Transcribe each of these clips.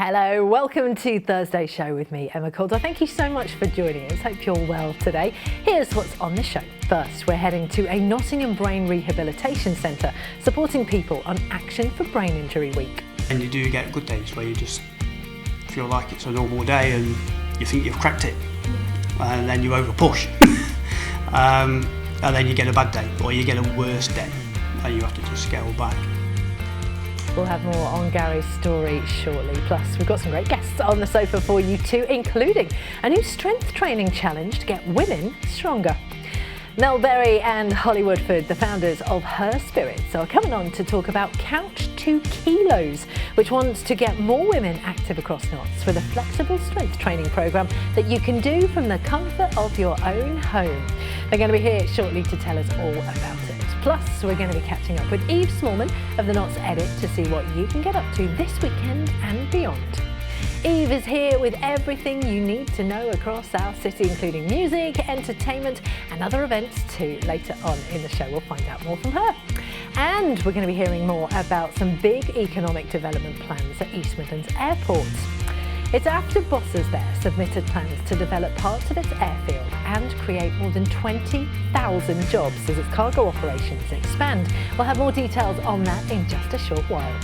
Hello, welcome to Thursday Show with me, Emma Caldwell. Thank you so much for joining us. Hope you're well today. Here's what's on the show. First, we're heading to a Nottingham Brain Rehabilitation Centre, supporting people on Action for Brain Injury Week. And you do get good days where you just feel like it's a normal day and you think you've cracked it, and then you over push. And then you get a bad day, or you get a worse day, and you have to just scale back. We'll have more on Gary's story shortly. Plus, we've got some great guests on the sofa for you too, including a new strength training challenge to get women stronger. Mel Berry and Holly Woodford, the founders of Her Spirits, are coming on to talk about Couch 2 Kilos, which wants to get more women active across Notts with a flexible strength training programme that you can do from the comfort of your own home. They're going to be here shortly to tell us all about it. Plus, we're going to be catching up with Eve Smallman of the Notts Edit to see what you can get up to this weekend and beyond. Eve is here with everything you need to know across our city, including music, entertainment and other events too. Later on in the show, we'll find out more from her. And we're going to be hearing more about some big economic development plans at East Midlands Airport. It's after bosses there submitted plans to develop parts of its airfield and create more than 20,000 jobs as its cargo operations expand. We'll have more details on that in just a short while.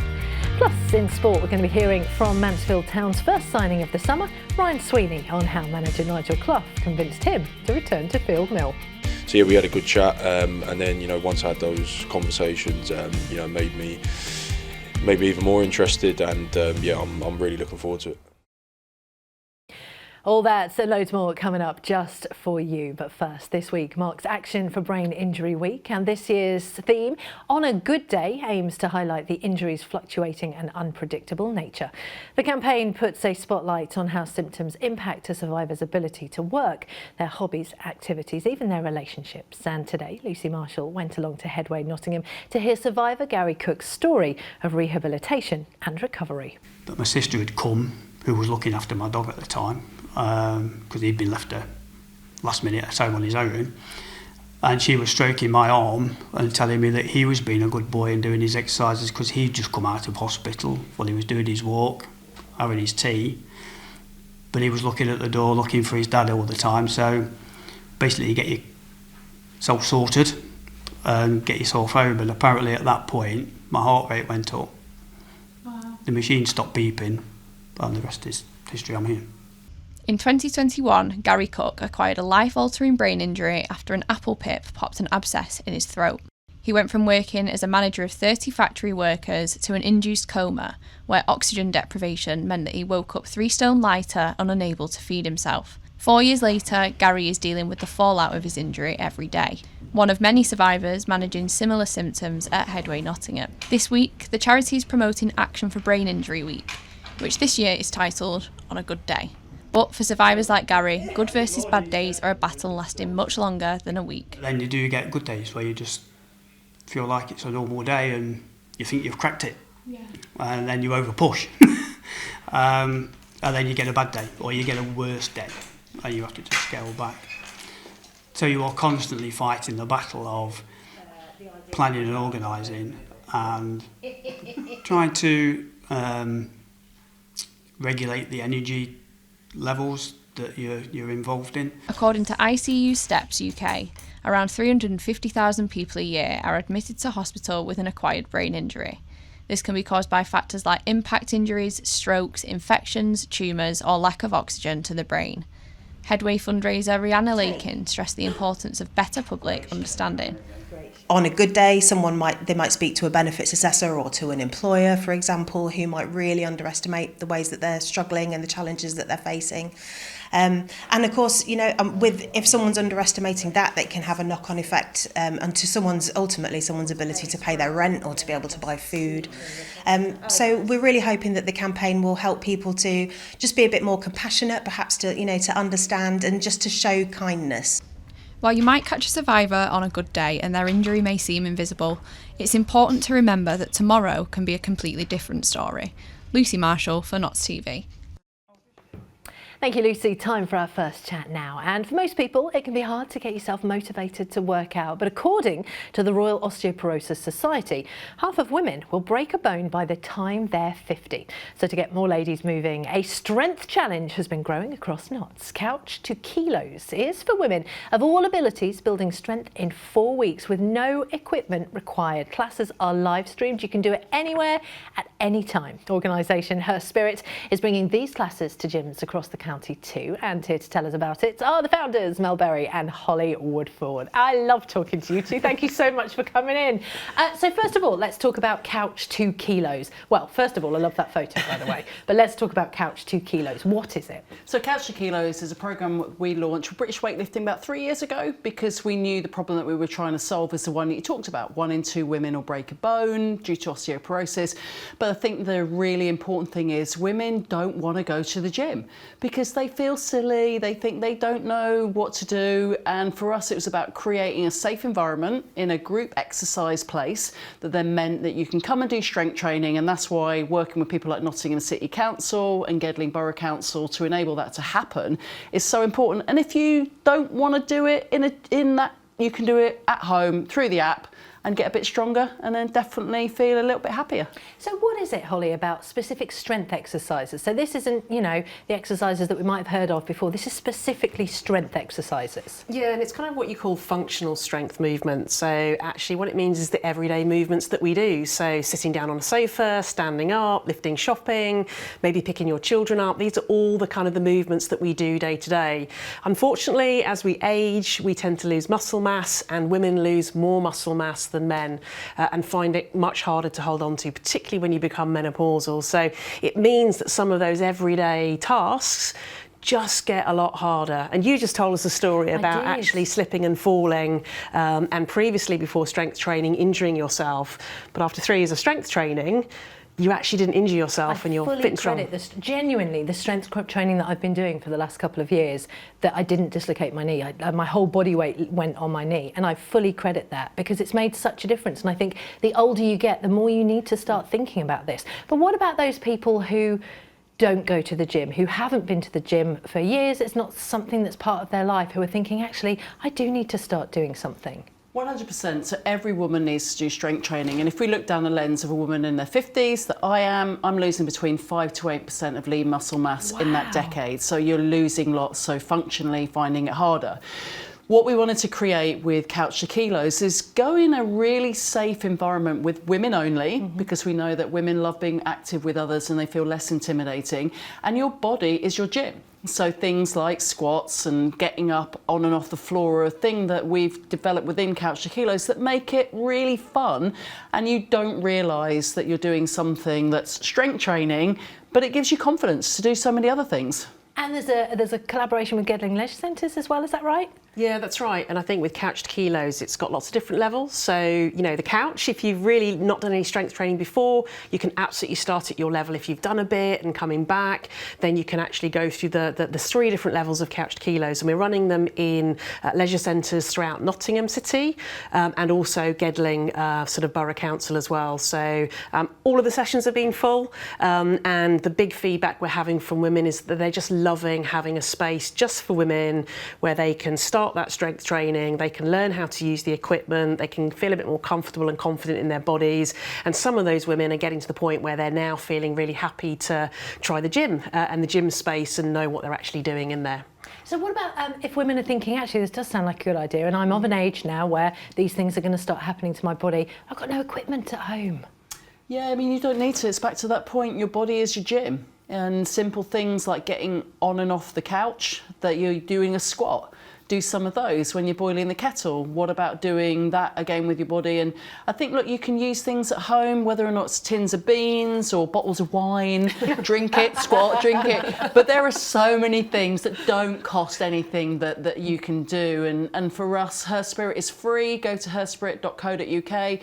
Plus, in sport, we're going to be hearing from Mansfield Town's first signing of the summer, Ryan Sweeney, on how manager Nigel Clough convinced him to return to Field Mill. So yeah, we had a good chat, and then once I had those conversations, made me even more interested, and I'm really looking forward to it. All that and loads more coming up just for you. But first, this week marks Action for Brain Injury Week, and this year's theme, On a Good Day, aims to highlight the injury's fluctuating and unpredictable nature. The campaign puts a spotlight on how symptoms impact a survivor's ability to work, their hobbies, activities, even their relationships. And today, Lucy Marshall went along to Headway Nottingham to hear survivor Gary Cook's story of rehabilitation and recovery. But my sister had come, who was looking after my dog at the time, because he'd been left last minute at home on his own, and she was stroking my arm and telling me that he was being a good boy and doing his exercises because he'd just come out of hospital while he was doing his walk, having his tea, but he was looking at the door looking for his dad all the time. So basically you get yourself sorted and get yourself home, and apparently at that point my heart rate went up. Wow. The machine stopped beeping, and the rest is history. I'm here. In 2021, Gary Cook acquired a life-altering brain injury after an apple pip popped an abscess in his throat. He went from working as a manager of 30 factory workers to an induced coma, where oxygen deprivation meant that he woke up 3 stone lighter and unable to feed himself. 4 years later, Gary is dealing with the fallout of his injury every day. One of many survivors managing similar symptoms at Headway Nottingham. This week, the charity is promoting Action for Brain Injury Week, which this year is titled On a Good Day. But for survivors like Gary, good versus bad days are a battle lasting much longer than a week. Then you do get good days where you just feel like it's a normal day and you think you've cracked it, and then you over push. And then you get a bad day, or you get a worse day, and you have to just scale back. So you are constantly fighting the battle of planning and organising and trying to regulate the energy levels that you're involved in. According to ICU Steps UK, around 350,000 people a year are admitted to hospital with an acquired brain injury. This can be caused by factors like impact injuries, strokes, infections, tumours or lack of oxygen to the brain. Headway fundraiser Rihanna Lakin stressed the importance of better public understanding. On a good day, they might speak to a benefits assessor or to an employer, for example, who might really underestimate the ways that they're struggling and the challenges that they're facing. And of course, if someone's underestimating that can have a knock-on effect and to someone's ability to pay their rent or to be able to buy food. So we're really hoping that the campaign will help people to just be a bit more compassionate, perhaps to understand and just to show kindness. While you might catch a survivor on a good day and their injury may seem invisible, it's important to remember that tomorrow can be a completely different story. Lucy Marshall for Notts TV. Thank you, Lucy. Time for our first chat now. And for most people, it can be hard to get yourself motivated to work out. But according to the Royal Osteoporosis Society, half of women will break a bone by the time they're 50. So to get more ladies moving, a strength challenge has been growing across Notts. Couch to Kilos is for women of all abilities, building strength in 4 weeks with no equipment required. Classes are live streamed. You can do it anywhere at any time. Organisation Her Spirit is bringing these classes to gyms across the county too, and here to tell us about it are the founders, Mel Berry and Holly Woodford. I love talking to you two. Thank you so much for coming in. So first of all, let's talk about Couch 2 Kilos. Well, first of all, I love that photo, by the way, but let's talk about Couch 2 Kilos. What is it? So Couch 2 Kilos is a programme we launched with British Weightlifting about 3 years ago because we knew the problem that we were trying to solve is the one that you talked about. 1 in 2 women will break a bone due to osteoporosis. But I think the really important thing is women don't want to go to the gym because they feel silly, they think they don't know what to do, and for us it was about creating a safe environment in a group exercise place that then meant that you can come and do strength training, and that's why working with people like Nottingham City Council and Gedling Borough Council to enable that to happen is so important. And if you don't want to do it in that, you can do it at home through the app and get a bit stronger and then definitely feel a little bit happier. So what is it, Holly, about specific strength exercises? So this isn't, you know, the exercises that we might have heard of before. This is specifically strength exercises. Yeah, and it's kind of what you call functional strength movement. So actually what it means is the everyday movements that we do. So sitting down on a sofa, standing up, lifting shopping, maybe picking your children up. These are all the kind of the movements that we do day to day. Unfortunately, as we age, we tend to lose muscle mass, and women lose more muscle mass than men and find it much harder to hold on to, particularly when you become menopausal. So it means that some of those everyday tasks just get a lot harder. And you just told us a story about actually slipping and falling and previously, before strength training, injuring yourself. But after 3 years of strength training, you actually didn't injure yourself and you're fit and strong. I fully credit genuinely the strength training that I've been doing for the last couple of years, that I didn't dislocate my knee. My whole body weight went on my knee, and I fully credit that because it's made such a difference. And I think the older you get, the more you need to start thinking about this. But what about those people who don't go to the gym, who haven't been to the gym for years? It's not something that's part of their life, who are thinking, actually, I do need to start doing something. 100%. So every woman needs to do strength training. And if we look down the lens of a woman in their 50s, that I'm losing between 5 to 8% of lean muscle mass in that decade. So you're losing lots, so functionally finding it harder. What we wanted to create with Couch to Kilos is go in a really safe environment with women only, because we know that women love being active with others and they feel less intimidating. And your body is your gym. So things like squats and getting up on and off the floor are a thing that we've developed within Couch to Kilos that make it really fun, and you don't realise that you're doing something that's strength training, but it gives you confidence to do so many other things. And there's a collaboration with Gedling Leisure Centres as well, is that right? Yeah, that's right. And I think with Couch to Kilos, it's got lots of different levels. So, you know, the couch, if you've really not done any strength training before, you can absolutely start at your level. If you've done a bit and coming back, then you can actually go through the 3 different levels of Couch to Kilos. And we're running them in leisure centres throughout Nottingham City and also Gedling sort of Borough Council as well. So all of the sessions have been full. And the big feedback we're having from women is that they're just loving having a space just for women where they can start that strength training, they can learn how to use the equipment, they can feel a bit more comfortable and confident in their bodies. And some of those women are getting to the point where they're now feeling really happy to try the gym and the gym space and know what they're actually doing in there. So what about if women are thinking, actually, this does sound like a good idea, and I'm of an age now where these things are going to start happening to my body. I've got no equipment at home. Yeah, I mean, you don't need to. It's back to that point, your body is your gym. And simple things like getting on and off the couch, that you're doing a squat. Do some of those when you're boiling the kettle. What about doing that again with your body? And I think, look, you can use things at home, whether or not it's tins of beans or bottles of wine, drink it, squat, drink it. But there are so many things that don't cost anything that you can do. And for us, Her Spirit is free. Go to herspirit.co.uk.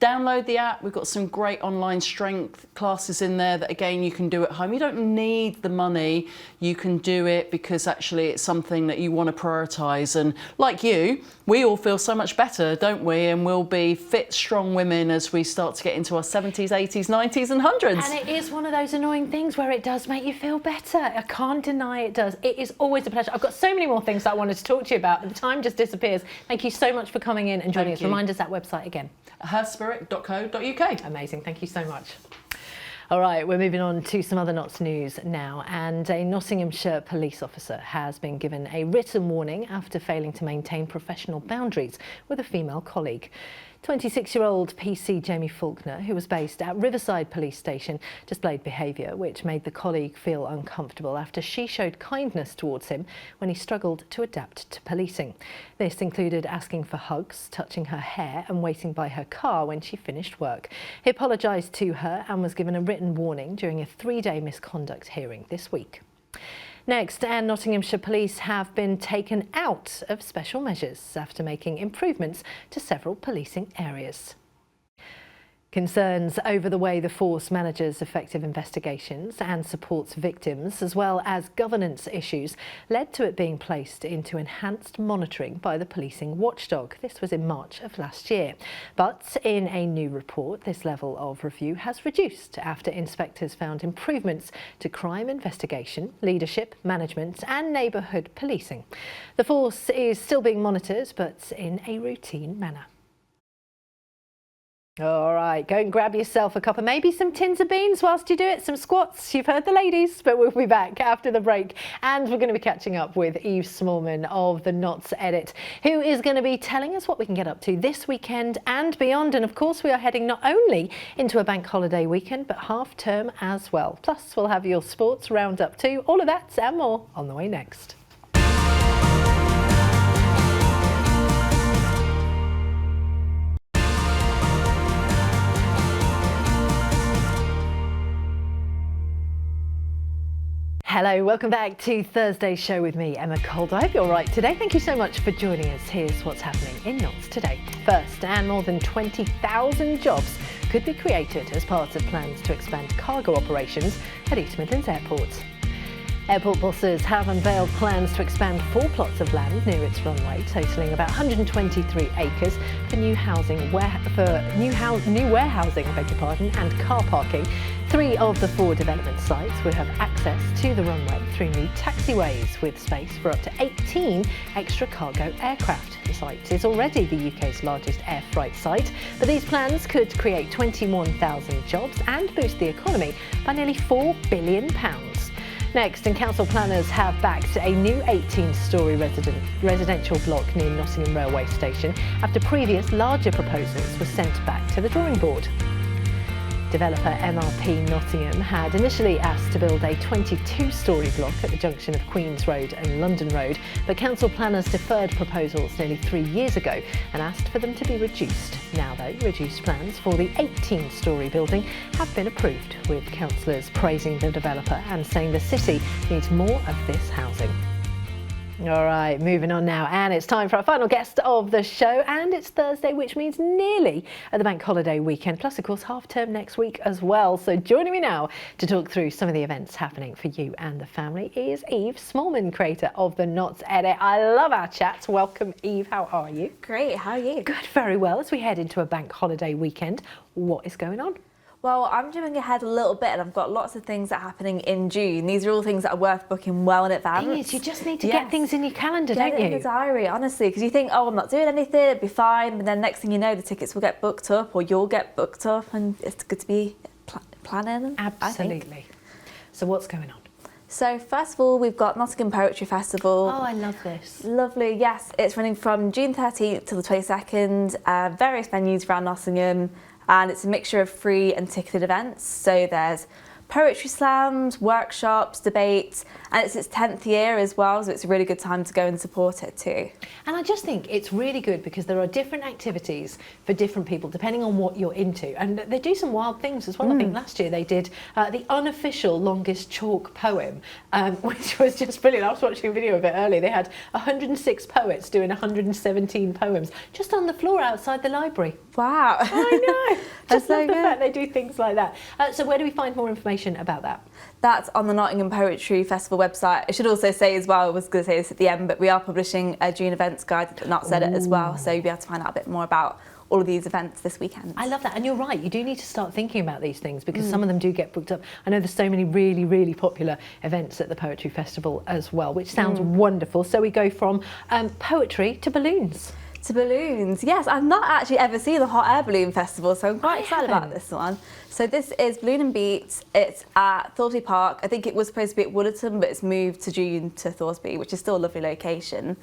download the app. We've got some great online strength classes in there that, again, you can do at home. You don't need the money. You can do it because actually it's something that you want to prioritise. And like you, we all feel so much better, don't we? And we'll be fit, strong women as we start to get into our 70s, 80s, 90s and 100s. And it is one of those annoying things where it does make you feel better. I can't deny it does. It is always a pleasure. I've got so many more things that I wanted to talk to you about, but the time just disappears. Thank you so much for coming in and joining us. Remind us that website again. herspirit.co.uk. Amazing, thank you so much. All right, we're moving on to some other Notts news now, and a Nottinghamshire police officer has been given a written warning after failing to maintain professional boundaries with a female colleague. 26-year-old PC Jamie Faulkner, who was based at Riverside Police Station, displayed behaviour which made the colleague feel uncomfortable after she showed kindness towards him when he struggled to adapt to policing. This included asking for hugs, touching her hair and waiting by her car when she finished work. He apologised to her and was given a written warning during a 3-day misconduct hearing this week. Next, and Nottinghamshire Police have been taken out of special measures after making improvements to several policing areas. Concerns over the way the force manages effective investigations and supports victims, as well as governance issues, led to it being placed into enhanced monitoring by the policing watchdog. This was in March of last year. But in a new report, this level of review has reduced after inspectors found improvements to crime investigation, leadership, management and neighbourhood policing. The force is still being monitored, but in a routine manner. All right, go and grab yourself a cup of maybe some tins of beans whilst you do it, some squats. You've heard the ladies, but we'll be back after the break. And we're going to be catching up with Eve Smallman of the Notts Edit, who is going to be telling us what we can get up to this weekend and beyond. And of course, we are heading not only into a bank holiday weekend, but half term as well. Plus, we'll have your sports roundup too. All of that and more on the way next. Hello, welcome back to Thursday's show with me, Emma Caldwell. I hope you're all right today. Thank you so much for joining us. Here's what's happening in Notts today. First, and more than 20,000 jobs could be created as part of plans to expand cargo operations at East Midlands Airport. Airport bosses have unveiled plans to expand 4 plots of land near its runway, totalling about 123 acres for new warehousing, and car parking. 3 of the 4 development sites will have access to the runway through new taxiways with space for up to 18 extra cargo aircraft. The site is already the UK's largest air freight site, but these plans could create 21,000 jobs and boost the economy by nearly £4 billion. Next, and council planners have backed a new 18-storey residential block near Nottingham Railway Station after previous larger proposals were sent back to the drawing board. Developer MRP Nottingham had initially asked to build a 22-storey block at the junction of Queen's Road and London Road, but council planners deferred proposals nearly 3 years ago and asked for them to be reduced. Now though, reduced plans for the 18-storey building have been approved, with councillors praising the developer and saying the city needs more of this housing. All right, moving on now, and it's time for our final guest of the show, and it's Thursday, which means nearly at the bank holiday weekend, plus of course half term next week as well. So joining me now to talk through some of the events happening for you and the family is Eve Smallman, creator of the Notts Edit. I love our chats. Welcome, Eve. How are you? Great, how are you? Good, very well. As we head into a bank holiday weekend, what is going on? Well, I'm jumping ahead a little bit and I've got lots of things that are happening in June. These are all things that are worth booking well in advance. Thing is, you just need to get things in your calendar, don't you? Get it in the diary, honestly, because you think, oh, I'm not doing anything, it'll be fine, but then next thing you know, the tickets will get booked up or you'll get booked up, and it's good to be planning. Absolutely. So what's going on? So first of all, we've got Nottingham Poetry Festival. Oh, I love this. Lovely, yes. It's running from June 13th till the 22nd, various venues around Nottingham. And it's a mixture of free and ticketed events. So there's poetry slams, workshops, debates, and it's its 10th year as well, so it's a really good time to go and support it too. And I just think it's really good because there are different activities for different people depending on what you're into, and they do some wild things as well. I think last year they did the unofficial longest chalk poem, which was just brilliant. I was watching a video of it earlier. They had 106 poets doing 117 poems just on the floor outside the library. Wow. I know. That's Just love so the good. fact they do things like that. So where do we find more information about that? That's on the Nottingham Poetry Festival website. I should also say as well, I was going to say this at the end, but we are publishing a June events guide at Not Said It as well, so you'll be able to find out a bit more about all of these events this weekend. I love that, and you're right, you do need to start thinking about these things because some of them do get booked up. I know there's so many really, really popular events at the Poetry Festival as well, which sounds wonderful. So we go from poetry to balloons. To balloons, yes. I've not actually ever seen the Hot Air Balloon Festival, so I'm quite excited about this one. So this is Balloon and Beats. It's at Thorsby Park. I think it was supposed to be at Woollerton, but it's moved to June to Thorsby, which is still a lovely location.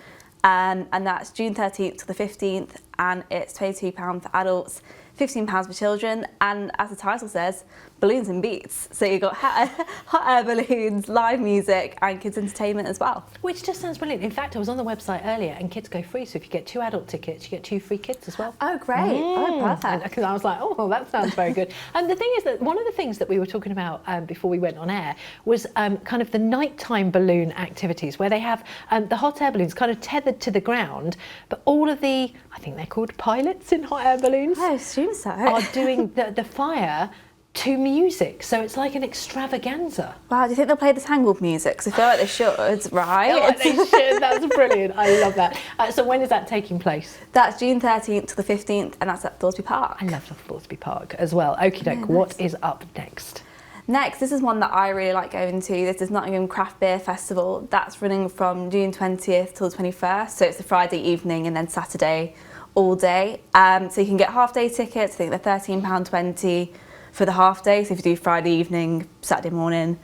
And that's June 13th to the 15th, and it's £22 for adults, £15 for children, and as the title says, balloons and beats. So you've got hot air balloons, live music, and kids entertainment as well. Which just sounds brilliant. In fact, I was on the website earlier and kids go free. So if you get 2 adult tickets, you get 2 free kids as well. Oh, great. Oh, perfect. Because I was like, oh, well, that sounds very good. And the thing is that one of the things that we were talking about before we went on air was kind of the nighttime balloon activities where they have the hot air balloons kind of tethered to the ground, but all of the, I think they're called pilots in hot air balloons, I assume so. are doing the fire to music, so it's like an extravaganza. Wow, do you think they'll play the Tangled music? Because I feel like they should, right? Oh, they should. That's brilliant. I love that. So when is that taking place? That's June 13th to the 15th, and that's at Thorsby Park. I love Thorsby Park as well. Okie doke, what is up next? Next, this is one that I really like going to. This is Nottingham Craft Beer Festival. That's running from June 20th till the 21st, so it's a Friday evening and then Saturday all day. So you can get half-day tickets. I think they're £13.20 for the half day. So if you do Friday evening, Saturday morning,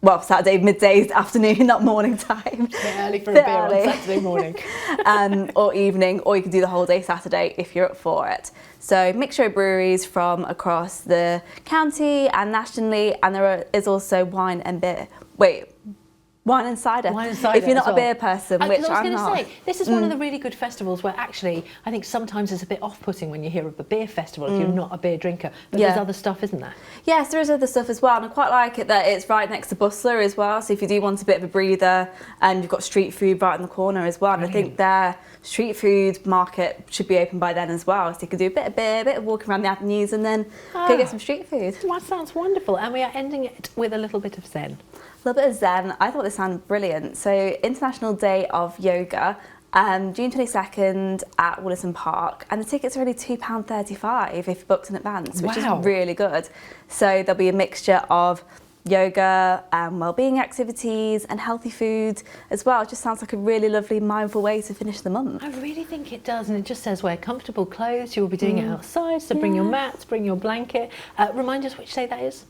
well, Saturday midday, afternoon, not morning time. A bit early for a beer on Saturday morning. Or evening, or you can do the whole day Saturday if you're up for it. So mixture of breweries from across the county and nationally, and there is also wine and cider. Wine and cider if you're not as a beer well. person, which I'm not. Say, this is one of the really good festivals where actually I think sometimes it's a bit off-putting when you hear of a beer festival if you're not a beer drinker, but there's other stuff, isn't there? Yes, there is other stuff as well, and I quite like it that it's right next to Bustler as well, so if you do want a bit of a breather, and you've got street food right in the corner as well, and I think their street food market should be open by then as well, so you can do a bit of beer, a bit of walking around the avenues, and then go get some street food. That sounds wonderful, and we are ending it with a little bit of zen. A little bit of zen. I thought this sounded brilliant. So International Day of Yoga, June 22nd at Woollerton Park, and the tickets are only £2.35 if you're booked in advance, which is really good. So there'll be a mixture of yoga, wellbeing activities and healthy food as well. It just sounds like a really lovely, mindful way to finish the month. I really think it does, and it just says wear comfortable clothes. You will be doing it outside, so bring your mats, bring your blanket. Remind us which day that is.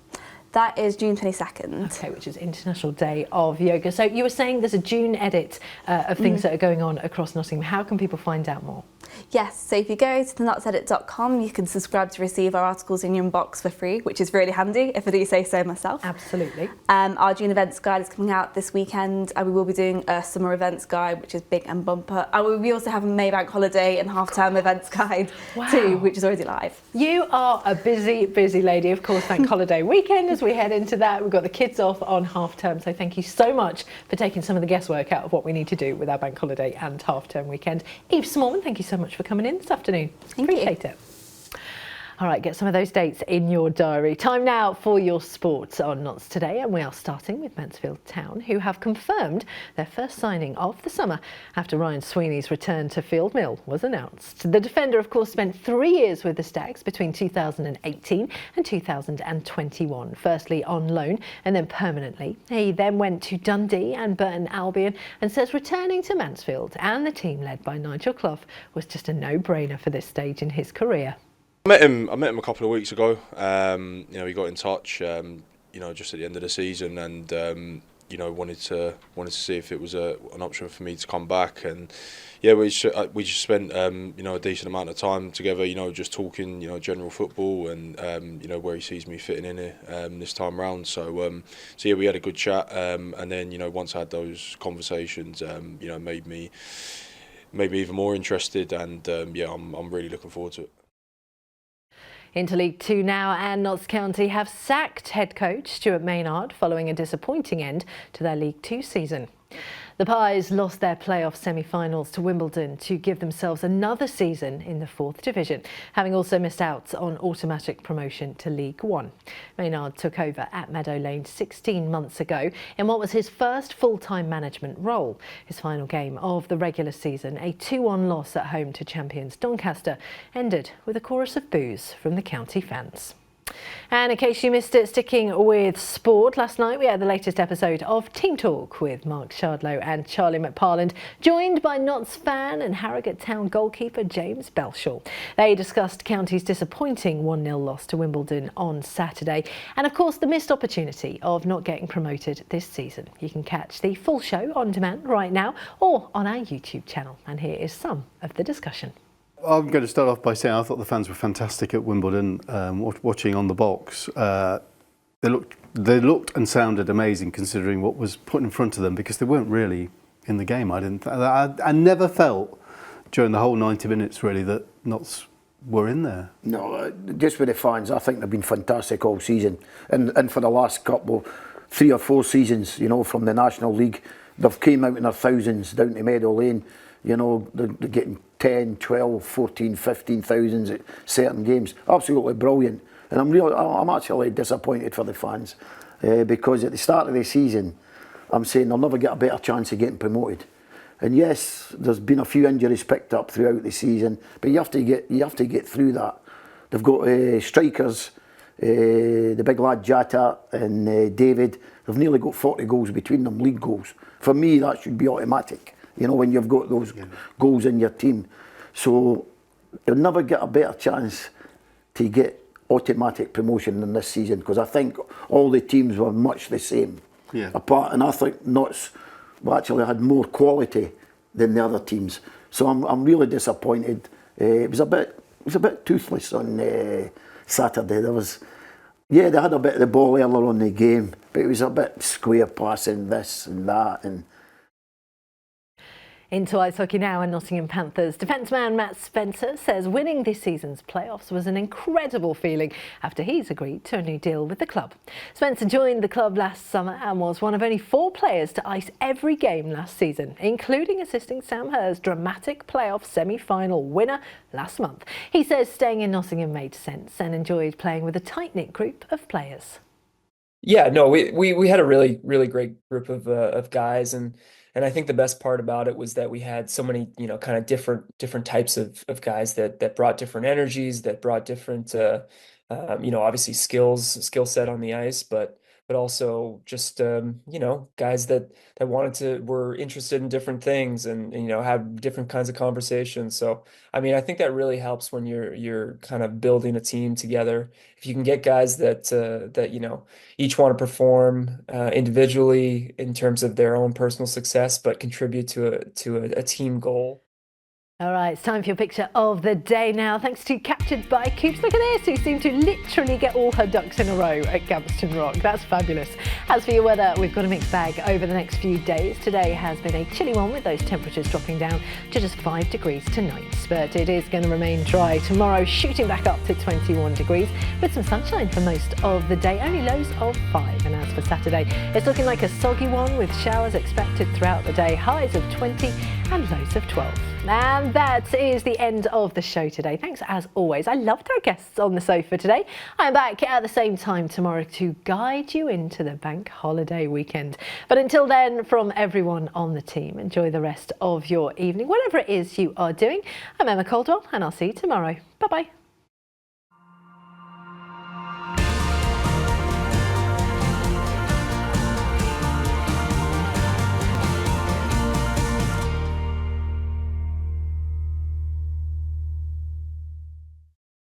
That is June 22nd. Okay, which is International Day of Yoga. So you were saying there's a June edit of things that are going on across Nottingham. How can people find out more? Yes, so if you go to thenotsedit.com, you can subscribe to receive our articles in your inbox for free, which is really handy, if I do say so myself. Absolutely. Our June events guide is coming out this weekend, and we will be doing a summer events guide, which is big and bumper. And we also have a Maybank holiday and half-term events guide too, which is already live. You are a busy, busy lady. Of course, bank holiday weekend as we head into that. We've got the kids off on half-term, so thank you so much for taking some of the guesswork out of what we need to do with our bank holiday and half-term weekend. Eve Smallman, thank you so much for coming in this afternoon. Appreciate it. All right, get some of those dates in your diary. Time now for your sports on Notts Today, and we are starting with Mansfield Town, who have confirmed their first signing of the summer after Ryan Sweeney's return to Field Mill was announced. The defender, of course, spent 3 years with the Stags between 2018 and 2021, firstly on loan and then permanently. He then went to Dundee and Burton Albion and says returning to Mansfield and the team led by Nigel Clough was just a no-brainer for this stage in his career. I met him a couple of weeks ago. He got in touch, just at the end of the season, and wanted to see if it was an option for me to come back. And yeah, we just spent a decent amount of time together. Just talking, general football and where he sees me fitting in here this time round. So yeah, we had a good chat, and then once I had those conversations, made me even more interested, and I'm really looking forward to it. Into League Two now, and Notts County have sacked head coach Stuart Maynard following a disappointing end to their League Two season. The Pies lost their playoff semi-finals to Wimbledon to give themselves another season in the 4th division, having also missed out on automatic promotion to League One. Maynard took over at Meadow Lane 16 months ago in what was his first full-time management role. His final game of the regular season, a 2-1 loss at home to champions Doncaster, ended with a chorus of boos from the county fans. And in case you missed it, sticking with sport, last night we had the latest episode of Team Talk with Mark Shardlow and Charlie McParland, joined by Notts fan and Harrogate Town goalkeeper James Belshaw. They discussed County's disappointing 1-0 loss to Wimbledon on Saturday and of course the missed opportunity of not getting promoted this season. You can catch the full show on demand right now or on our YouTube channel, and here is some of the discussion. I'm going to start off by saying I thought the fans were fantastic at Wimbledon. Watching on the box, they looked and sounded amazing considering what was put in front of them, because they weren't really in the game. I never felt during the whole 90 minutes really that Notts were in there. No, just with the fans, I think they've been fantastic all season, and for the last couple, 3 or 4 seasons, you know, from the National League, they've came out in their thousands down to Meadow Lane. You know, they're getting 10, 12, 14, 15,000 at certain games. Absolutely brilliant. And I'm actually disappointed for the fans because at the start of the season, I'm saying they'll never get a better chance of getting promoted. And yes, there's been a few injuries picked up throughout the season, but you have to get through that. They've got strikers, the big lad Jata and David. They've nearly got 40 goals between them, league goals. For me, that should be automatic. You know, when you've got those goals in your team. So you'll never get a better chance to get automatic promotion than this season, because I think all the teams were much the same. Apart, and I think Notts actually had more quality than the other teams. So I'm really disappointed. It was a bit toothless on Saturday. They had a bit of the ball earlier on the game, but it was a bit square passing this and that. And into ice hockey now, and Nottingham Panthers defenceman Matt Spencer says winning this season's playoffs was an incredible feeling after he's agreed to a new deal with the club. Spencer joined the club last summer and was one of only 4 players to ice every game last season, including assisting Sam Herr's dramatic playoff semi-final winner last month. He says staying in Nottingham made sense and enjoyed playing with a tight-knit group of players. Yeah, no, we had a really great group of guys, and I think the best part about it was that we had so many, you know, kind of different types of guys that brought different energies, that brought different, you know, obviously skill set on the ice, but also just you know, guys that were interested in different things and you know, have different kinds of conversations. So I mean, I think that really helps when you're kind of building a team together. If you can get guys that you know, each want to perform individually in terms of their own personal success, but contribute to a team goal. All right, it's time for your picture of the day now. Thanks to Captured by Coops. Look at this, who seemed to literally get all her ducks in a row at Gamston Rock. That's fabulous. As for your weather, we've got a mixed bag over the next few days. Today has been a chilly one with those temperatures dropping down to just 5 degrees tonight. But it is going to remain dry tomorrow, shooting back up to 21 degrees with some sunshine for most of the day, only lows of 5. And as for Saturday, it's looking like a soggy one with showers expected throughout the day, highs of 20 and lows of 12. And that is the end of the show today. Thanks as always. I loved our guests on the sofa today. I'm back at the same time tomorrow to guide you into the bank holiday weekend. But until then, from everyone on the team, enjoy the rest of your evening, whatever it is you are doing. I'm Emma Caldwell, and I'll see you tomorrow. Bye-bye.